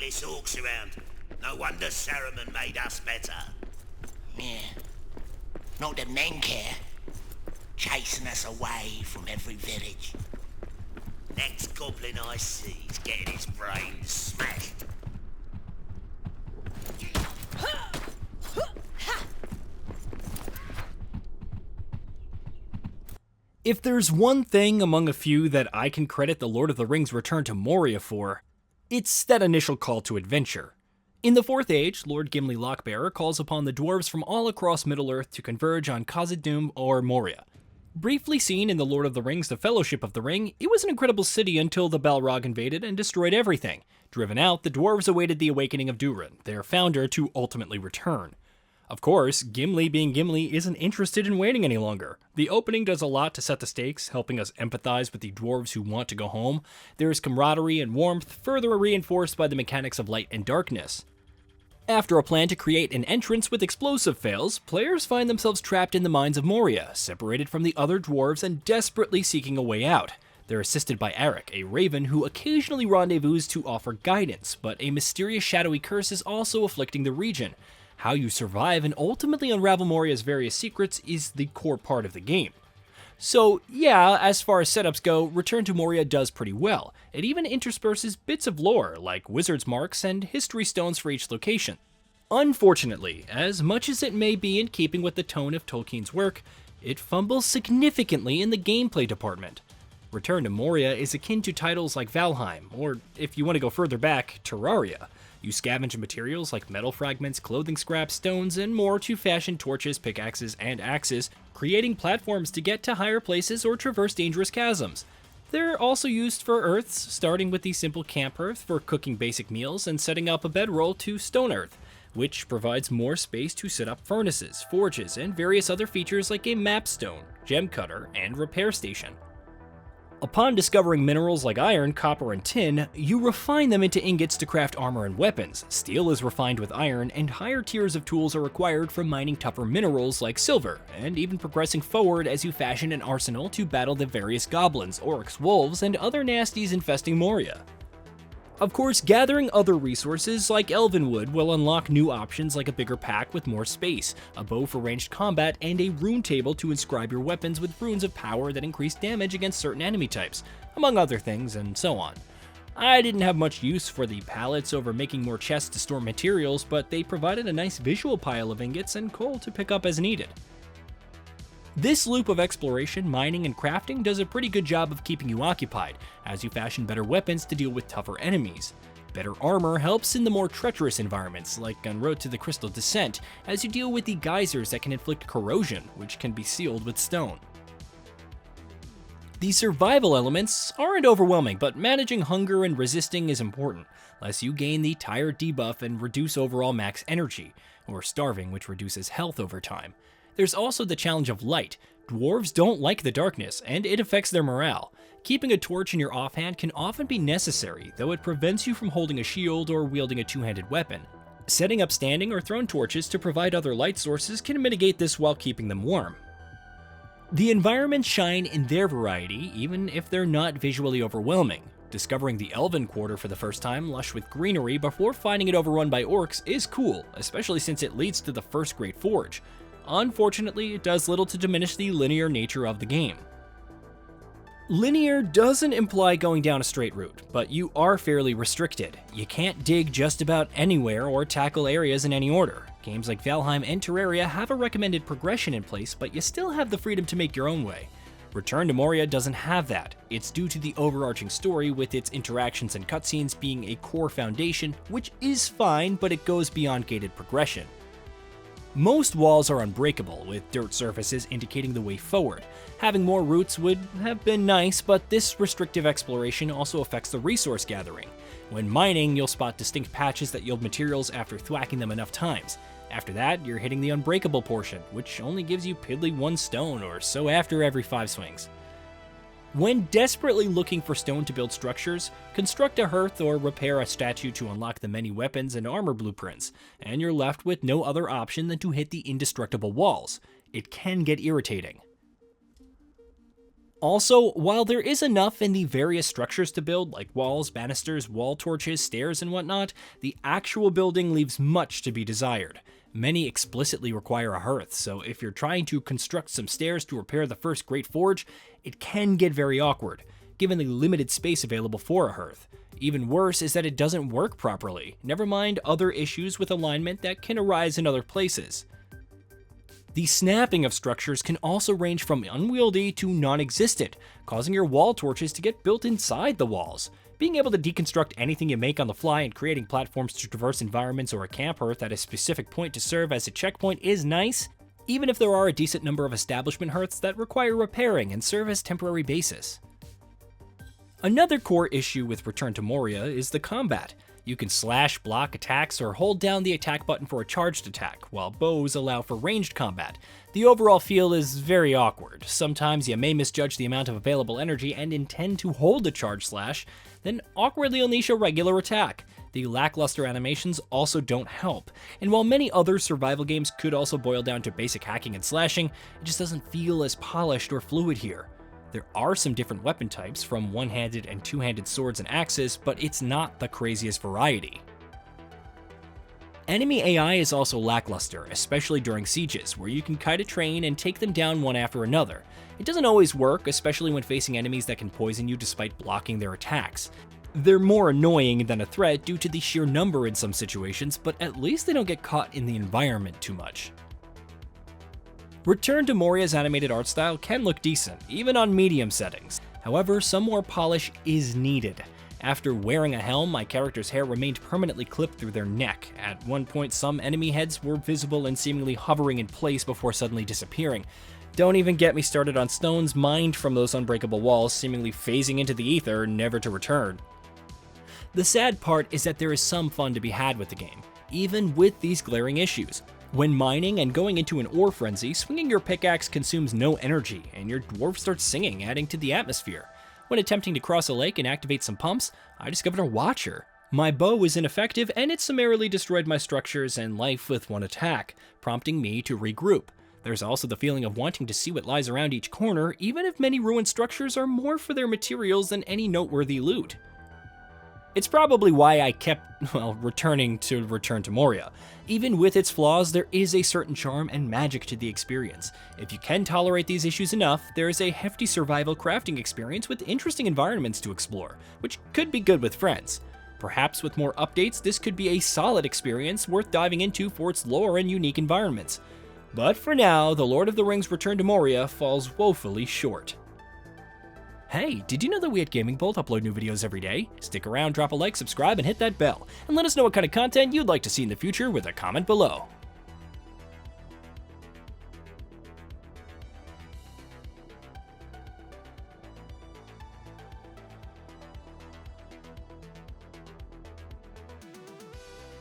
faithless orcs around. No wonder Saruman made us better. Yeah. Not the men care. Chasing us away from every village. Next goblin I see is getting his brains smashed. If there's one thing among a few that I can credit the Lord of the Rings Return to Moria for, it's that initial call to adventure. In the Fourth Age, Lord Gimli Lockbearer calls upon the dwarves from all across Middle-earth to converge on Khazad-dûm or Moria. Briefly seen in The Lord of the Rings: The Fellowship of the Ring, it was an incredible city until the Balrog invaded and destroyed everything. Driven out, the dwarves awaited the awakening of Durin, their founder, to ultimately return. Of course, Gimli being Gimli isn't interested in waiting any longer. The opening does a lot to set the stakes, helping us empathize with the dwarves who want to go home. There's camaraderie and warmth, further reinforced by the mechanics of light and darkness. After a plan to create an entrance with explosive fails, players find themselves trapped in the mines of Moria, separated from the other dwarves and desperately seeking a way out. They're assisted by Arik, a raven who occasionally rendezvous to offer guidance, but a mysterious shadowy curse is also afflicting the region. How you survive and ultimately unravel Moria's various secrets is the core part of the game. So yeah, as far as setups go, Return to Moria does pretty well. It even intersperses bits of lore, like wizard's marks and history stones for each location. Unfortunately, as much as it may be in keeping with the tone of Tolkien's work, it fumbles significantly in the gameplay department. Return to Moria is akin to titles like Valheim, or if you want to go further back, Terraria. You scavenge materials like metal fragments, clothing scraps, stones, and more to fashion torches, pickaxes, and axes, creating platforms to get to higher places or traverse dangerous chasms. They're also used for earths, starting with the simple camp earth for cooking basic meals and setting up a bedroll to stone earth, which provides more space to set up furnaces, forges, and various other features like a map stone, gem cutter, and repair station. Upon discovering minerals like iron, copper, and tin, you refine them into ingots to craft armor and weapons. Steel is refined with iron, and higher tiers of tools are required for mining tougher minerals like silver, and even progressing forward as you fashion an arsenal to battle the various goblins, orcs, wolves, and other nasties infesting Moria. Of course, gathering other resources like Elvenwood will unlock new options like a bigger pack with more space, a bow for ranged combat, and a rune table to inscribe your weapons with runes of power that increase damage against certain enemy types, among other things, and so on. I didn't have much use for the pallets over making more chests to store materials, but they provided a nice visual pile of ingots and coal to pick up as needed. This loop of exploration, mining, and crafting does a pretty good job of keeping you occupied, as you fashion better weapons to deal with tougher enemies. Better armor helps in the more treacherous environments, like en route to the Crystal Descent, as you deal with the geysers that can inflict corrosion, which can be sealed with stone. The survival elements aren't overwhelming, but managing hunger and resisting is important, lest you gain the tired debuff and reduce overall max energy, or starving, which reduces health over time. There's also the challenge of light. Dwarves don't like the darkness, and it affects their morale. Keeping a torch in your offhand can often be necessary, though it prevents you from holding a shield or wielding a two-handed weapon. Setting up standing or thrown torches to provide other light sources can mitigate this while keeping them warm. The environments shine in their variety, even if they're not visually overwhelming. Discovering the Elven Quarter for the first time, lush with greenery, before finding it overrun by orcs is cool, especially since it leads to the first Great Forge. Unfortunately, it does little to diminish the linear nature of the game. Linear doesn't imply going down a straight route, but you are fairly restricted. You can't dig just about anywhere or tackle areas in any order. Games like Valheim and Terraria have a recommended progression in place, but you still have the freedom to make your own way. Return to Moria doesn't have that. It's due to the overarching story, with its interactions and cutscenes being a core foundation, which is fine, but it goes beyond gated progression. Most walls are unbreakable, with dirt surfaces indicating the way forward. Having more routes would have been nice, but this restrictive exploration also affects the resource gathering. When mining, you'll spot distinct patches that yield materials after thwacking them enough times. After that, you're hitting the unbreakable portion, which only gives you piddly 1 stone or so after every 5 swings. When desperately looking for stone to build structures, construct a hearth or repair a statue to unlock the many weapons and armor blueprints, and you're left with no other option than to hit the indestructible walls. It can get irritating. Also, while there is enough in the various structures to build, like walls, banisters, wall torches, stairs, and whatnot, the actual building leaves much to be desired. Many explicitly require a hearth, so if you're trying to construct some stairs to repair the first Great Forge, it can get very awkward, given the limited space available for a hearth. Even worse is that it doesn't work properly, never mind other issues with alignment that can arise in other places. The snapping of structures can also range from unwieldy to non-existent, causing your wall torches to get built inside the walls. Being able to deconstruct anything you make on the fly and creating platforms to traverse environments or a camp hearth at a specific point to serve as a checkpoint is nice, even if there are a decent number of establishment hearths that require repairing and serve as temporary bases. Another core issue with Return to Moria is the combat. You can slash, block attacks, or hold down the attack button for a charged attack, while bows allow for ranged combat. The overall feel is very awkward. Sometimes you may misjudge the amount of available energy and intend to hold a charge slash, then awkwardly unleash a regular attack. The lackluster animations also don't help, and while many other survival games could also boil down to basic hacking and slashing, it just doesn't feel as polished or fluid here. There are some different weapon types, from one-handed and two-handed swords and axes, but it's not the craziest variety. Enemy AI is also lackluster, especially during sieges, where you can kite a train and take them down one after another. It doesn't always work, especially when facing enemies that can poison you despite blocking their attacks. They're more annoying than a threat due to the sheer number in some situations, but at least they don't get caught in the environment too much. Return to Moria's animated art style can look decent, even on medium settings. However, some more polish is needed. After wearing a helm, my character's hair remained permanently clipped through their neck. At one point, some enemy heads were visible and seemingly hovering in place before suddenly disappearing. Don't even get me started on stones mined from those unbreakable walls, seemingly phasing into the ether, never to return. The sad part is that there is some fun to be had with the game, even with these glaring issues. When mining and going into an ore frenzy, swinging your pickaxe consumes no energy, and your dwarf starts singing, adding to the atmosphere. When attempting to cross a lake and activate some pumps, I discovered a watcher. My bow is ineffective, and it summarily destroyed my structures and life with one attack, prompting me to regroup. There's also the feeling of wanting to see what lies around each corner, even if many ruined structures are more for their materials than any noteworthy loot. It's probably why I kept, returning to Return to Moria. Even with its flaws, there is a certain charm and magic to the experience. If you can tolerate these issues enough, there is a hefty survival crafting experience with interesting environments to explore, which could be good with friends. Perhaps with more updates, this could be a solid experience worth diving into for its lore and unique environments. But for now, The Lord of the Rings Return to Moria falls woefully short. Hey, did you know that we at GamingBolt upload new videos every day? Stick around, drop a like, subscribe, and hit that bell. And let us know what kind of content you'd like to see in the future with a comment below.